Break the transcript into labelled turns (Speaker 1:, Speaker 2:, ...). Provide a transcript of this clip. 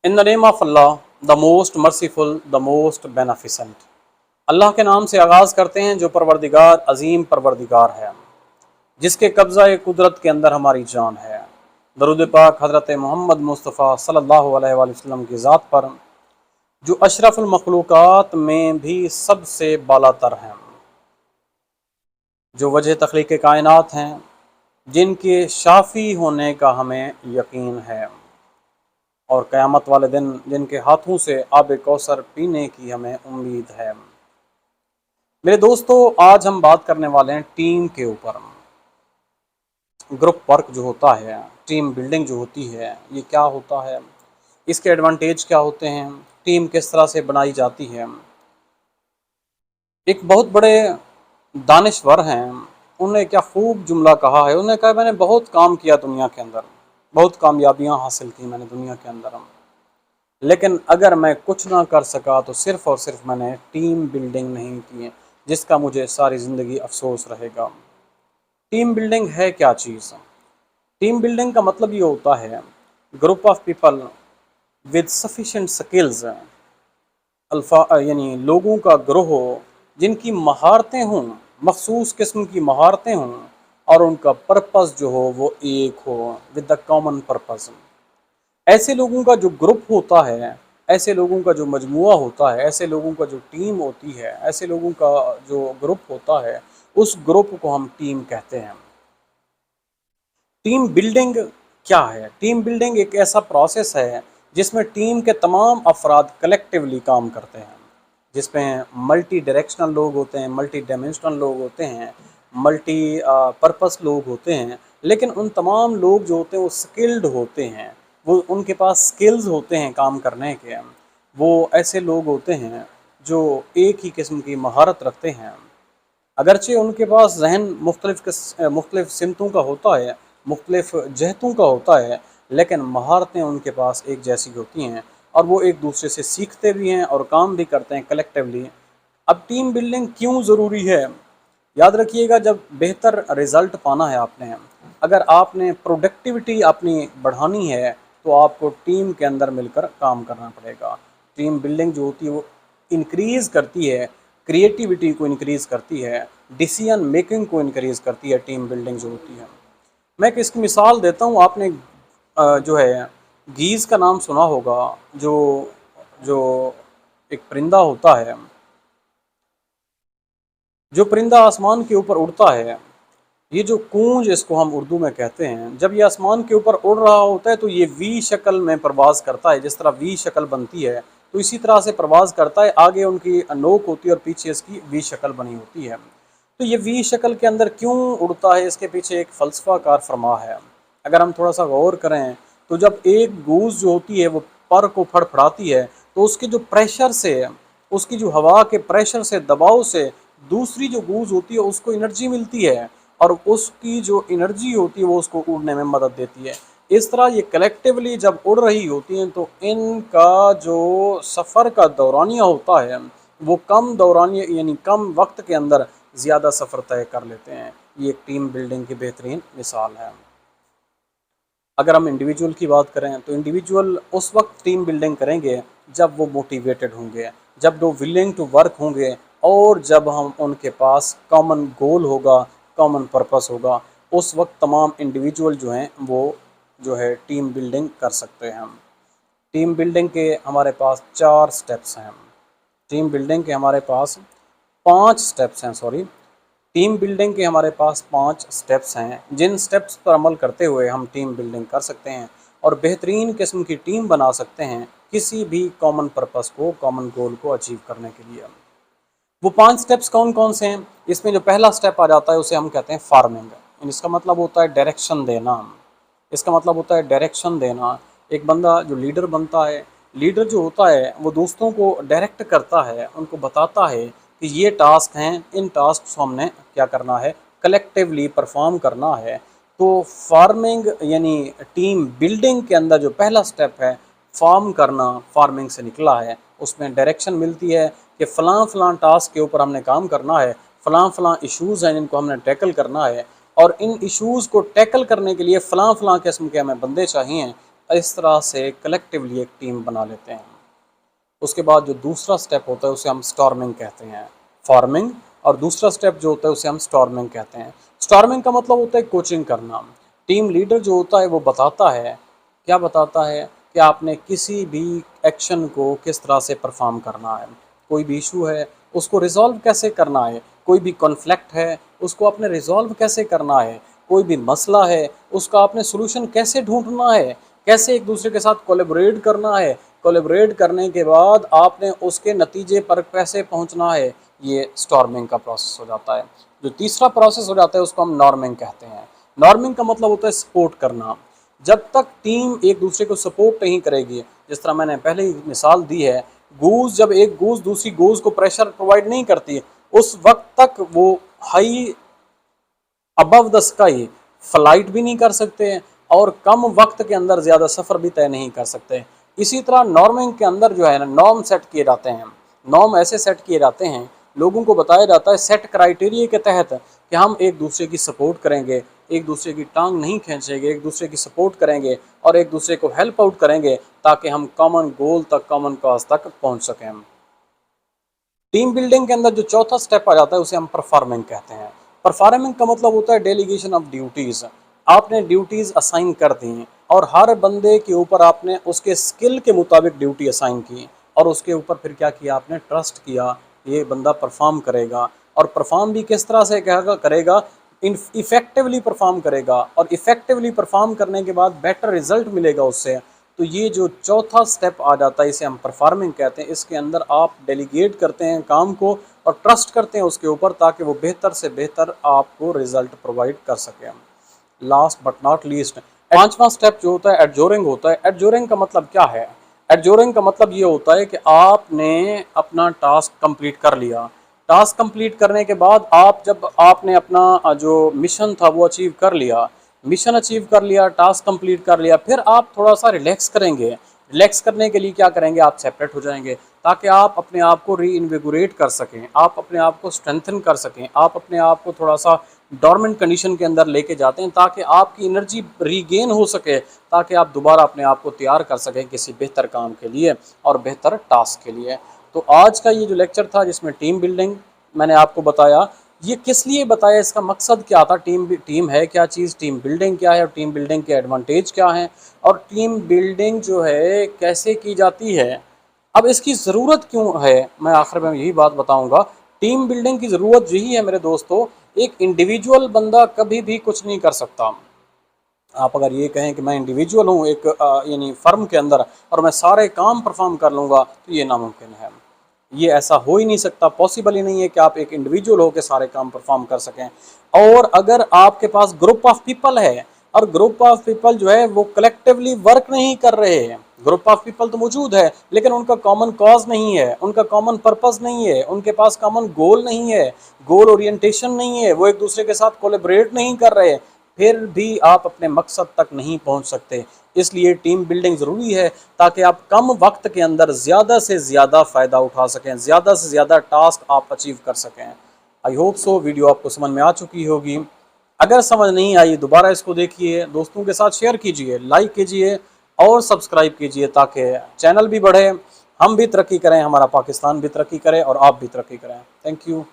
Speaker 1: In the name of Allah the most merciful the most beneficent. अल्लाह के नाम से आगाज़ करते हैं जो परवरदिगार अजीम परवरदिगार है, जिसके कब्ज़ा कुदरत के अंदर हमारी जान है। दरूद पाक हज़रत मोहम्मद मुस्तफ़ा सल्लल्लाहु अलैहि वसल्लम की ज़ात पर, जो अशरफुल मखलूक़ात में भी सबसे बालातर हैं, जो वजह तख्लीक़ कायनात हैं, जिनके शाफ़ी होने का हमें यकीन है, और क़यामत वाले दिन जिनके हाथों से आब कौसर पीने की हमें उम्मीद है। मेरे दोस्तों, आज हम बात करने वाले हैं टीम के ऊपर। ग्रुप वर्क जो होता है, टीम बिल्डिंग जो होती है, ये क्या होता है, इसके एडवांटेज क्या होते हैं, टीम किस तरह से बनाई जाती है। एक बहुत बड़े दानिश्वर हैं, उन्होंने क्या खूब जुमला कहा है। उन्होंने कहा मैंने बहुत काम किया दुनिया के अंदर, बहुत कामयाबियां हासिल की मैंने दुनिया के अंदर, लेकिन अगर मैं कुछ ना कर सका तो सिर्फ़ और सिर्फ मैंने टीम बिल्डिंग नहीं की है, जिसका मुझे सारी ज़िंदगी अफसोस रहेगा। टीम बिल्डिंग है क्या चीज़? टीम बिल्डिंग का मतलब ये होता है group of people with sufficient skills, alpha यानी लोगों का ग्रोह जिनकी महारतें हों, मखसूस किस्म की महारतें हों, और उनका पर्पस जो हो वो एक हो, विद द कॉमन पर्पस। ऐसे लोगों का जो ग्रुप होता है, ऐसे लोगों का जो मजमुआ होता है, ऐसे लोगों का जो टीम होती है, ऐसे लोगों का जो ग्रुप होता है, उस ग्रुप को हम टीम कहते हैं। टीम बिल्डिंग क्या है? टीम बिल्डिंग एक ऐसा प्रोसेस है जिसमें टीम के तमाम अफराद कलेक्टिवली काम करते हैं, जिसमें मल्टी डायरेक्शनल लोग होते हैं, मल्टी डायमेंशनल लोग होते हैं, मल्टी पर्पस लोग होते हैं, लेकिन उन तमाम लोग जो होते हैं वो स्किल्ड होते हैं, वो उनके पास स्किल्स होते हैं काम करने के। वो ऐसे लोग होते हैं जो एक ही किस्म की महारत रखते हैं, अगरचे उनके पास जहन मुख्तलिफ सिमतों का होता है, मुख्तलिफ जहतों का होता है, लेकिन महारतें उनके पास एक जैसी होती हैं, और वो एक दूसरे से सीखते भी हैं और काम भी करते हैं कलेक्टिवली। अब टीम बिल्डिंग क्यों ज़रूरी है? याद रखिएगा, जब बेहतर रिज़ल्ट पाना है आपने, अगर आपने प्रोडक्टिविटी अपनी बढ़ानी है, तो आपको टीम के अंदर मिलकर काम करना पड़ेगा। टीम बिल्डिंग जो होती है वो इंक्रीज़ करती है क्रिएटिविटी को, इंक्रीज़ करती है डिसीजन मेकिंग को, इंक्रीज़ करती है टीम बिल्डिंग जो होती है। मैं एक इसकी मिसाल देता हूँ। आपने जो है गीज़ का नाम सुना होगा, जो जो एक परिंदा होता है, जो परिंदा आसमान के ऊपर उड़ता है। ये जो कूंज, इसको हम उर्दू में कहते हैं, जब ये आसमान के ऊपर उड़ रहा होता है तो ये वी शक्ल में प्रवास करता है। जिस तरह वी शक्ल बनती है, तो इसी तरह से प्रवास करता है। आगे उनकी नोक होती है और पीछे इसकी वी शक्ल बनी होती है। तो ये वी शक्ल के अंदर क्यों उड़ता है, इसके पीछे एक फ़लसफ़ा कार फरमा है। अगर हम थोड़ा सा गौर करें तो जब एक गूंज जो होती है वो पर को फड़फड़ाती है, तो उसके जो प्रेशर से, उसकी जो हवा के प्रेशर से, दबाव से दूसरी जो गूंज होती है उसको एनर्जी मिलती है, और उसकी जो एनर्जी होती है वो उसको उड़ने में मदद देती है। इस तरह ये कलेक्टिवली जब उड़ रही होती हैं तो इनका जो सफ़र का दौरानिया होता है वो कम दौरानिया, यानी कम वक्त के अंदर ज़्यादा सफ़र तय कर लेते हैं। ये एक टीम बिल्डिंग की बेहतरीन मिसाल है। अगर हम इंडिविजुअल की बात करें तो इंडिविजुअल उस वक्त टीम बिल्डिंग करेंगे जब वो मोटिवेटेड होंगे, जब वो विलिंग टू वर्क होंगे, और जब हम उनके पास कॉमन गोल होगा, कॉमन पर्पस होगा। उस वक्त तमाम इंडिविजुअल जो हैं वो जो है टीम बिल्डिंग कर सकते हैं। टीम बिल्डिंग के हमारे पास 4 स्टेप्स हैं। टीम बिल्डिंग के हमारे पास 5 स्टेप्स हैं, सॉरी। टीम बिल्डिंग के हमारे पास 5 स्टेप्स हैं, जिन स्टेप्स पर अमल करते हुए हम टीम बिल्डिंग कर सकते हैं और बेहतरीन किस्म की टीम बना सकते हैं किसी भी कॉमन पर्पस को, कॉमन गोल को अचीव करने के लिए। वो 5 स्टेप्स कौन कौन से हैं? इसमें जो पहला स्टेप आ जाता है उसे हम कहते हैं फार्मिंग। इसका मतलब होता है डायरेक्शन देना। इसका मतलब होता है डायरेक्शन देना। एक बंदा जो लीडर बनता है, लीडर जो होता है वो दोस्तों को डायरेक्ट करता है, उनको बताता है कि ये टास्क हैं, इन टास्क को हमने क्या करना है, कलेक्टिवली परफॉर्म करना है। तो फार्मिंग यानी टीम बिल्डिंग के अंदर जो पहला स्टेप है फॉर्म करना, फार्मिंग से निकला है। उसमें डायरेक्शन मिलती है कि फ़लाँ फ़लाँ टास्क के ऊपर हमने काम करना है, फ़लाँ फ़लाँ इश्यूज़ हैं जिनको हमने टैकल करना है, और इन इश्यूज़ को टैकल करने के लिए फ़लाँ फ़लाँ किस्म के हमें बंदे चाहिए। इस तरह से कलेक्टिवली एक टीम बना लेते हैं। उसके बाद जो दूसरा स्टेप होता है उसे हम स्टॉर्मिंग कहते हैं, फॉर्मिंग, और दूसरा स्टेप जो होता है उसे हम स्टॉर्मिंग कहते हैं। स्टॉर्मिंग का मतलब होता है कोचिंग करना। टीम लीडर जो होता है वो बताता है, क्या बताता है कि आपने किसी भी एक्शन को किस तरह से परफॉर्म करना है। कोई भी इशू है उसको रिजॉल्व कैसे करना है, कोई भी कॉन्फ्लिक्ट है उसको आपने रिजॉल्व कैसे करना है, कोई भी मसला है उसका आपने सोल्यूशन कैसे ढूंढना है, कैसे एक दूसरे के साथ कोलैबोरेट करना है, कोलैबोरेट करने के बाद आपने उसके नतीजे पर कैसे पहुंचना है। ये स्टॉर्मिंग का प्रोसेस हो जाता है। जो तीसरा प्रोसेस हो जाता है उसको हम नॉर्मिंग कहते हैं। नॉर्मिंग का मतलब होता है सपोर्ट करना। जब तक टीम एक दूसरे को सपोर्ट नहीं करेगी, जिस तरह मैंने पहले ही मिसाल दी है, गूज जब एक गूज दूसरी गूज को प्रेशर प्रोवाइड नहीं करती, उस वक्त तक वो high above the sky flight भी नहीं कर सकते और कम वक्त के अंदर ज़्यादा सफ़र भी तय नहीं कर सकते। इसी तरह नॉर्मिंग के अंदर जो है ना, नॉर्म सेट किए जाते हैं। नॉर्म ऐसे सेट किए जाते हैं, लोगों को बताया जाता है सेट क्राइटेरिया के तहत कि हम एक दूसरे की सपोर्ट करेंगे, एक दूसरे की टांग नहीं खींचेंगे, एक दूसरे की सपोर्ट करेंगे और एक दूसरे को हेल्प आउट करेंगे ताकि हम कॉमन गोल तक, कॉमन कॉज तक पहुँच सकें। टीम बिल्डिंग के अंदर जो चौथा स्टेप आ जाता है उसे हम परफॉर्मिंग कहते हैं। परफॉर्मिंग का मतलब होता है डेलीगेशन ऑफ ड्यूटीज़। आपने ड्यूटीज़ असाइन कर दी और हर बंदे के ऊपर आपने उसके स्किल के मुताबिक ड्यूटी असाइन की और उसके ऊपर फिर क्या किया, आपने ट्रस्ट किया ये बंदा परफॉर्म करेगा। और परफॉर्म भी किस तरह से करेगा, इफ़ेक्टिवली परफॉर्म करेगा और इफ़ेक्टिवली परफॉर्म करने के बाद बेटर रिजल्ट मिलेगा उससे। तो ये जो चौथा स्टेप आ जाता है इसे हम परफॉर्मिंग कहते हैं। इसके अंदर आप डेलीगेट करते हैं काम को और ट्रस्ट करते हैं उसके ऊपर ताकि वो बेहतर से बेहतर आपको रिजल्ट प्रोवाइड कर सकें। लास्ट बट नॉट लीस्ट, पांचवा स्टेप जो होता है एडजोरिंग होता है। एडजोरिंग का मतलब क्या है? एडजोरिंग का मतलब ये होता है कि आपने अपना टास्क कंप्लीट कर लिया। टास्क कंप्लीट करने के बाद आप जब आपने अपना जो मिशन था वो अचीव कर लिया, मिशन अचीव कर लिया, टास्क कंप्लीट कर लिया, फिर आप थोड़ा सा रिलैक्स करेंगे। रिलैक्स करने के लिए क्या करेंगे, आप सेपरेट हो जाएंगे ताकि आप अपने आप को री इन्विगोरेट कर सकें, आप अपने आप को स्ट्रेंथन कर सकें, आप अपने आप को थोड़ा सा डॉर्मेंट कंडीशन के अंदर लेके जाते हैं ताकि आपकी एनर्जी रीगेन हो सके, ताकि आप दोबारा अपने आप को तैयार कर सकें किसी बेहतर काम के लिए और बेहतर टास्क के लिए। तो आज का ये जो लेक्चर था जिसमें टीम बिल्डिंग मैंने आपको बताया, ये किस लिए बताया, इसका मकसद क्या था, टीम है क्या चीज़, टीम बिल्डिंग क्या है और टीम बिल्डिंग के एडवांटेज क्या हैं और टीम बिल्डिंग जो है कैसे की जाती है, अब इसकी ज़रूरत क्यों है, मैं आखिर में यही बात बताऊंगा। टीम बिल्डिंग की ज़रूरत यही है मेरे दोस्तों, एक इंडिविजुअल बंदा कभी भी कुछ नहीं कर सकता। आप अगर ये कहें कि मैं इंडिविजुअल हूँ एक यानी फर्म के अंदर और मैं सारे काम परफॉर्म कर लूँगा, तो ये नामुमकिन है। ये ऐसा हो ही नहीं सकता, पॉसिबल ही नहीं है कि आप एक इंडिविजुअल हो के सारे काम परफॉर्म कर सकें। और अगर आपके पास ग्रुप ऑफ पीपल है और ग्रुप ऑफ पीपल जो है वो कलेक्टिवली वर्क नहीं कर रहे हैं, ग्रुप ऑफ पीपल तो मौजूद है लेकिन उनका कॉमन कॉज नहीं है, उनका कॉमन पर्पस नहीं है, उनके पास कॉमन गोल नहीं है, गोल ओरिएंटेशन नहीं है, वो एक दूसरे के साथ कोलैबोरेट नहीं कर रहे, फिर भी आप अपने मकसद तक नहीं पहुंच सकते। इसलिए टीम बिल्डिंग ज़रूरी है ताकि आप कम वक्त के अंदर ज़्यादा से ज़्यादा फ़ायदा उठा सकें, ज़्यादा से ज़्यादा टास्क आप अचीव कर सकें। आई होप सो वीडियो आपको समझ में आ चुकी होगी। अगर समझ नहीं आई दोबारा इसको देखिए, दोस्तों के साथ शेयर कीजिए, लाइक कीजिए और सब्सक्राइब कीजिए ताकि चैनल भी बढ़े, हम भी तरक्की करें, हमारा पाकिस्तान भी तरक्की करे और आप भी तरक्की करें। Thank you.